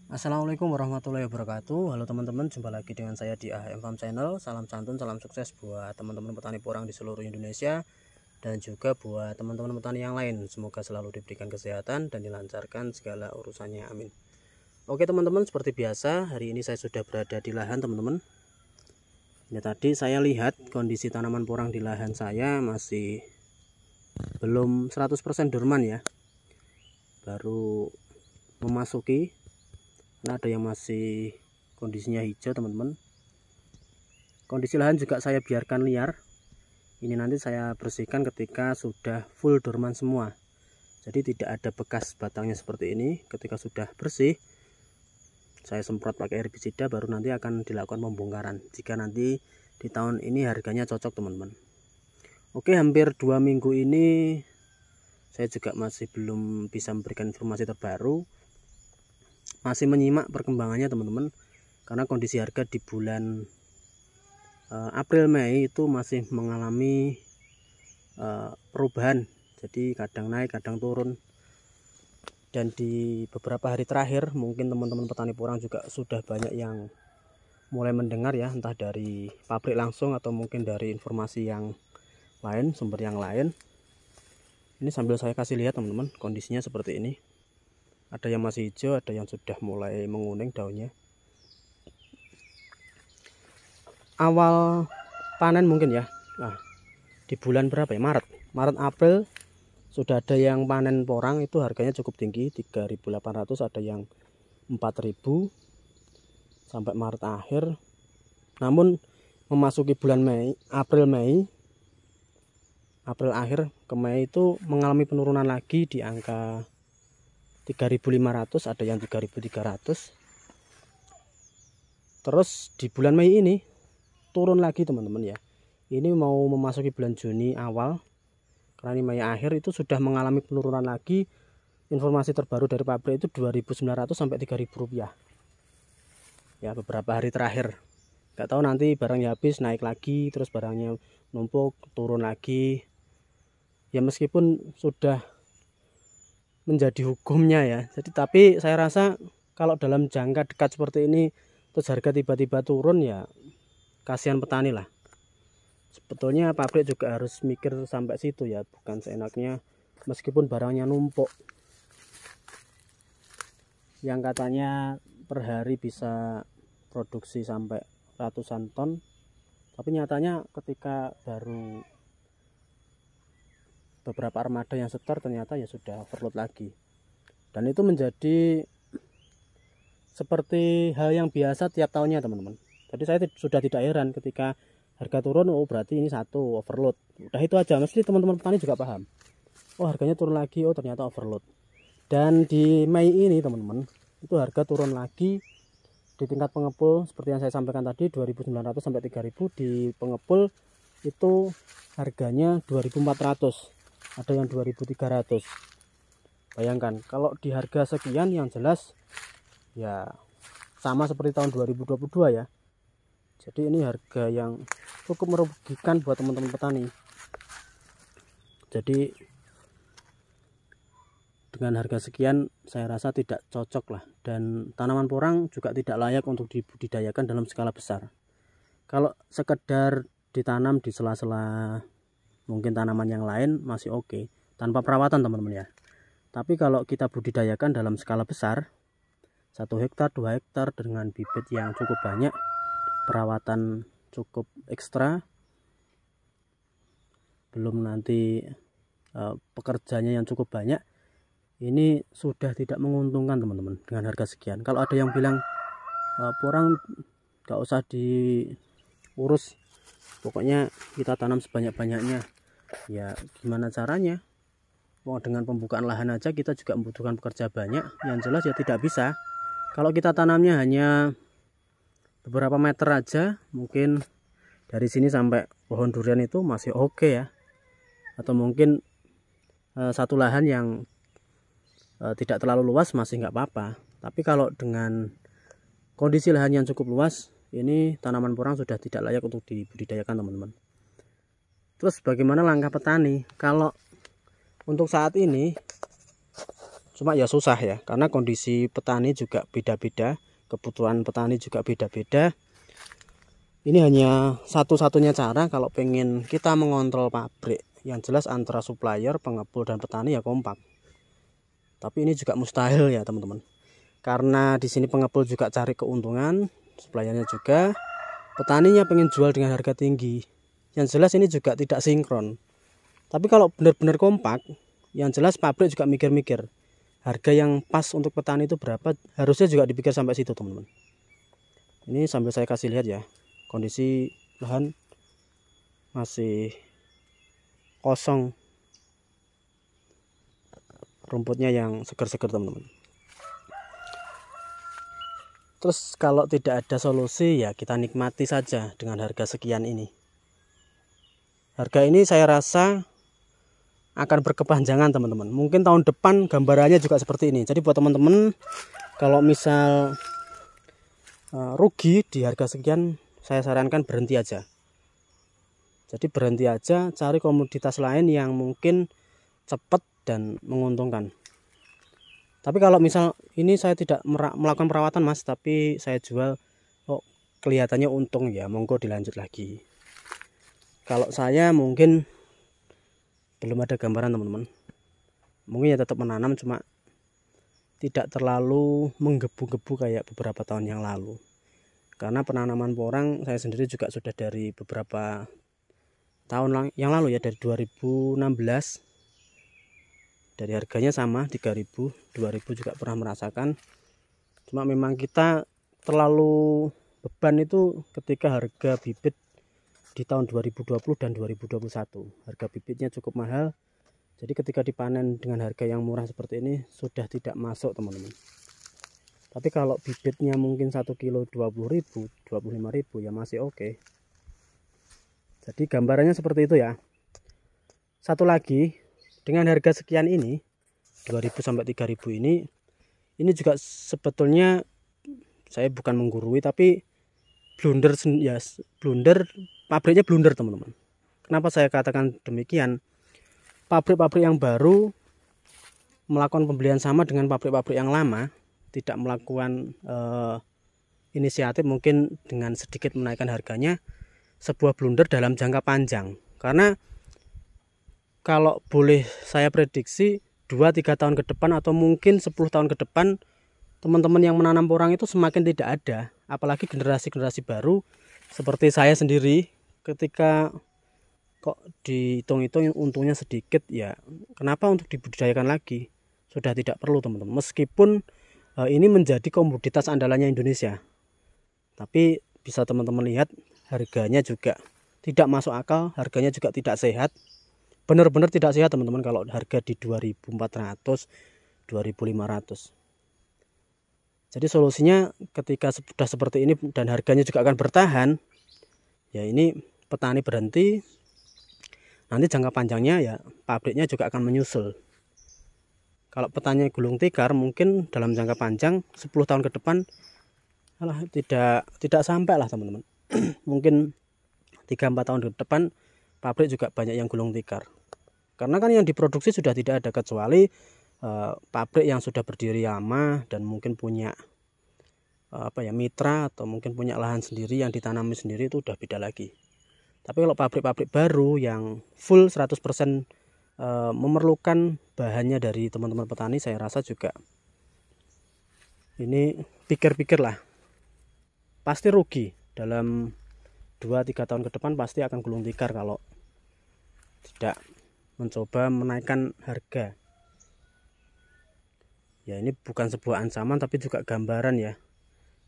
Assalamualaikum warahmatullahi wabarakatuh. Halo teman-teman, jumpa lagi dengan saya di AHM Farm Channel. Salam santun, salam sukses buat teman-teman petani porang di seluruh Indonesia dan juga buat teman-teman petani yang lain. Semoga selalu diberikan kesehatan dan dilancarkan segala urusannya, amin. Oke teman-teman, seperti biasa hari ini saya sudah berada di lahan teman-teman. Ini tadi saya lihat kondisi tanaman porang di lahan saya masih belum 100% dorman ya, baru memasuki. Nah, ada yang masih kondisinya hijau teman-teman. Kondisi lahan juga saya biarkan liar. Ini nanti saya bersihkan ketika sudah full dorman semua, jadi tidak ada bekas batangnya seperti ini. Ketika sudah bersih saya semprot pakai herbisida, baru nanti akan dilakukan pembongkaran jika nanti di tahun ini harganya cocok teman-teman. Oke, hampir 2 minggu ini saya juga masih belum bisa memberikan informasi terbaru, masih menyimak perkembangannya teman-teman, karena kondisi harga di bulan April Mei itu masih mengalami perubahan, jadi kadang naik kadang turun. Dan di beberapa hari terakhir mungkin teman-teman petani porang juga sudah banyak yang mulai mendengar ya, entah dari pabrik langsung atau mungkin dari informasi yang lain, sumber yang lain. Ini sambil saya kasih lihat teman-teman, kondisinya seperti ini. Ada yang masih hijau, ada yang sudah mulai menguning daunnya. Awal panen mungkin ya. Nah, di bulan berapa ya? Maret April sudah ada yang panen porang, itu harganya cukup tinggi, 3.800, ada yang 4.000 sampai Maret akhir. Namun memasuki bulan April akhir ke Mei itu mengalami penurunan lagi di angka 3.500, ada yang 3.300. Terus di bulan Mei ini turun lagi teman-teman ya. Ini mau memasuki bulan Juni awal, karena ini Mei akhir itu sudah mengalami penurunan lagi. Informasi terbaru dari pabrik itu 2.900 sampai 3.000 rupiah ya beberapa hari terakhir. Gak tahu nanti barangnya habis naik lagi, terus barangnya numpuk turun lagi ya, meskipun sudah menjadi hukumnya ya. Jadi tapi saya rasa kalau dalam jangka dekat seperti ini terus harga tiba-tiba turun ya kasihan petani lah. Sebetulnya pabrik juga harus mikir sampai situ ya, bukan seenaknya meskipun barangnya numpuk. Yang katanya per hari bisa produksi sampai ratusan ton, tapi nyatanya ketika baru beberapa armada yang setor ternyata ya sudah overload lagi. Dan itu menjadi seperti hal yang biasa tiap tahunnya teman-teman. Jadi saya sudah tidak heran ketika harga turun, oh berarti ini satu overload. Udah itu aja, mesti teman-teman petani juga paham. Oh harganya turun lagi, oh ternyata overload. Dan di Mei ini teman-teman, itu harga turun lagi di tingkat pengepul seperti yang saya sampaikan tadi, 2.900 sampai 3.000. Di pengepul itu harganya 2.400. Ada yang 2.300. Bayangkan kalau di harga sekian, yang jelas ya sama seperti tahun 2022 ya. Jadi ini harga yang cukup merugikan buat teman-teman petani. Jadi dengan harga sekian saya rasa tidak cocok lah, dan tanaman porang juga tidak layak untuk dibudidayakan dalam skala besar. Kalau sekedar ditanam di sela-sela mungkin tanaman yang lain masih oke, tanpa perawatan teman-teman ya. Tapi kalau kita budidayakan dalam skala besar, 1 hektar 2 hektar dengan bibit yang cukup banyak, perawatan cukup ekstra, belum nanti pekerjanya yang cukup banyak, ini sudah tidak menguntungkan teman-teman dengan harga sekian. Kalau ada yang bilang porang gak usah diurus, pokoknya kita tanam sebanyak-banyaknya, ya gimana caranya? Mau dengan pembukaan lahan aja kita juga membutuhkan pekerja banyak. Yang jelas ya tidak bisa. Kalau kita tanamnya hanya beberapa meter aja, mungkin dari sini sampai pohon durian itu masih oke ya. Atau mungkin satu lahan yang tidak terlalu luas masih nggak apa-apa. Tapi kalau dengan kondisi lahan yang cukup luas, ini tanaman porang sudah tidak layak untuk dibudidayakan teman-teman. Terus bagaimana langkah petani? Kalau untuk saat ini Cuma ya susah ya, karena kondisi petani juga beda-beda, kebutuhan petani juga beda-beda. Ini hanya satu-satunya cara kalau pengen kita mengontrol pabrik. Yang jelas antara supplier, pengepul, dan petani ya kompak. Tapi ini juga mustahil ya teman-teman. Karena di sini pengepul juga cari keuntungan, suppliernya juga, petaninya pengen jual dengan harga tinggi. Yang jelas ini juga tidak sinkron. Tapi kalau benar-benar kompak, yang jelas pabrik juga mikir-mikir harga yang pas untuk petani itu berapa, harusnya juga dipikir sampai situ teman-teman. Ini sambil saya kasih lihat ya, kondisi lahan masih kosong, rumputnya yang seger-seger teman-teman. Terus kalau tidak ada solusi ya kita nikmati saja dengan harga sekian ini. Harga ini saya rasa akan berkepanjangan teman-teman. Mungkin tahun depan gambarannya juga seperti ini. Jadi buat teman-teman kalau misal rugi di harga sekian, saya sarankan berhenti aja. Jadi berhenti aja, cari komoditas lain yang mungkin cepat dan menguntungkan. Tapi kalau misal ini saya tidak melakukan perawatan mas, tapi saya jual, oh kelihatannya untung ya, monggo dilanjut lagi. Kalau saya mungkin belum ada gambaran teman-teman, mungkin ya tetap menanam, cuma tidak terlalu menggebu-gebu kayak beberapa tahun yang lalu. Karena penanaman porang saya sendiri juga sudah dari beberapa tahun yang lalu ya, dari 2016, dari harganya sama 3.000, 2.000 juga pernah merasakan. Cuma memang kita terlalu beban itu ketika harga bibit di tahun 2020 dan 2021 harga bibitnya cukup mahal. Jadi ketika dipanen dengan harga yang murah seperti ini sudah tidak masuk teman-teman. Tapi kalau bibitnya mungkin 1 kilo 20.000, 25.000 ya masih oke. Jadi gambarannya seperti itu ya. Satu lagi, dengan harga sekian ini 2.000 sampai 3.000 ini juga sebetulnya saya bukan menggurui, tapi blunder ya, pabriknya blunder teman-teman. Kenapa saya katakan demikian? Pabrik-pabrik yang baru melakukan pembelian sama dengan pabrik-pabrik yang lama, tidak melakukan inisiatif mungkin dengan sedikit menaikkan harganya, sebuah blunder dalam jangka panjang. Karena kalau boleh saya prediksi 2-3 tahun ke depan atau mungkin 10 tahun ke depan, teman-teman yang menanam porang itu semakin tidak ada. Apalagi generasi-generasi baru seperti saya sendiri, ketika kok dihitung-hitung untungnya sedikit ya, kenapa untuk dibudidayakan lagi? Sudah tidak perlu teman-teman. Meskipun ini menjadi komoditas andalannya Indonesia, tapi bisa teman-teman lihat harganya juga tidak masuk akal, harganya juga tidak sehat. Benar-benar tidak sehat teman-teman kalau harga di 2.400, 2.500. Jadi solusinya ketika sudah seperti ini dan harganya juga akan bertahan, ya ini petani berhenti. Nanti jangka panjangnya ya pabriknya juga akan menyusul. Kalau petani gulung tikar mungkin dalam jangka panjang 10 tahun ke depan tidak sampai lah teman-teman. Mungkin 3-4 tahun ke depan pabrik juga banyak yang gulung tikar. Karena kan yang diproduksi sudah tidak ada, kecuali pabrik yang sudah berdiri lama dan mungkin punya mitra atau mungkin punya lahan sendiri yang ditanami sendiri, itu udah beda lagi. Tapi kalau pabrik-pabrik baru yang full 100% memerlukan bahannya dari teman-teman petani, saya rasa juga ini pikir-pikir lah, pasti rugi dalam 2-3 tahun ke depan, pasti akan gulung tikar kalau tidak mencoba menaikkan harga. Ya ini bukan sebuah ancaman tapi juga gambaran ya,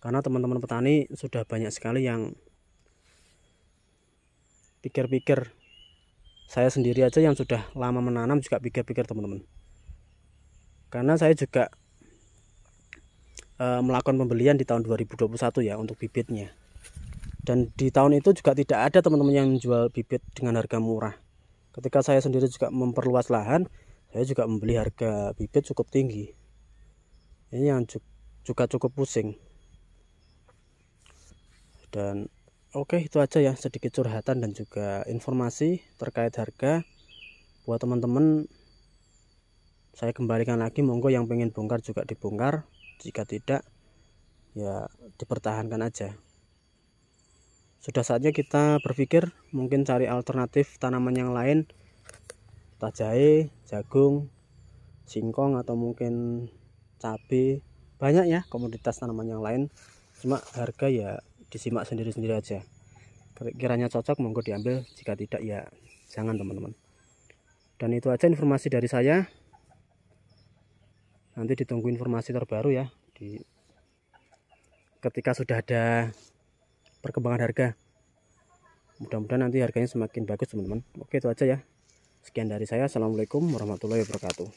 karena teman-teman petani sudah banyak sekali yang pikir-pikir. Saya sendiri aja yang sudah lama menanam juga pikir-pikir teman-teman, karena saya juga melakukan pembelian di tahun 2021 ya untuk bibitnya, dan di tahun itu juga tidak ada teman-teman yang menjual bibit dengan harga murah. Ketika saya sendiri juga memperluas lahan, saya juga membeli harga bibit cukup tinggi. Ini yang juga cukup pusing. Dan oke, itu aja ya, sedikit curhatan dan juga informasi terkait harga. Buat teman-teman saya kembalikan lagi, monggo yang pengen bongkar juga dibongkar, jika tidak ya dipertahankan aja. Sudah saatnya kita berpikir mungkin cari alternatif tanaman yang lain, entah jahe, jagung, singkong, atau mungkin cabai. Banyak ya komoditas tanaman yang lain, cuma harga ya disimak sendiri-sendiri aja. Kiranya cocok monggo diambil, jika tidak ya jangan teman-teman. Dan itu aja informasi dari saya. Nanti ditunggu informasi terbaru ya ketika sudah ada perkembangan harga. Mudah-mudahan nanti harganya semakin bagus teman-teman. Oke, itu aja ya. Sekian dari saya. Assalamualaikum warahmatullahi wabarakatuh.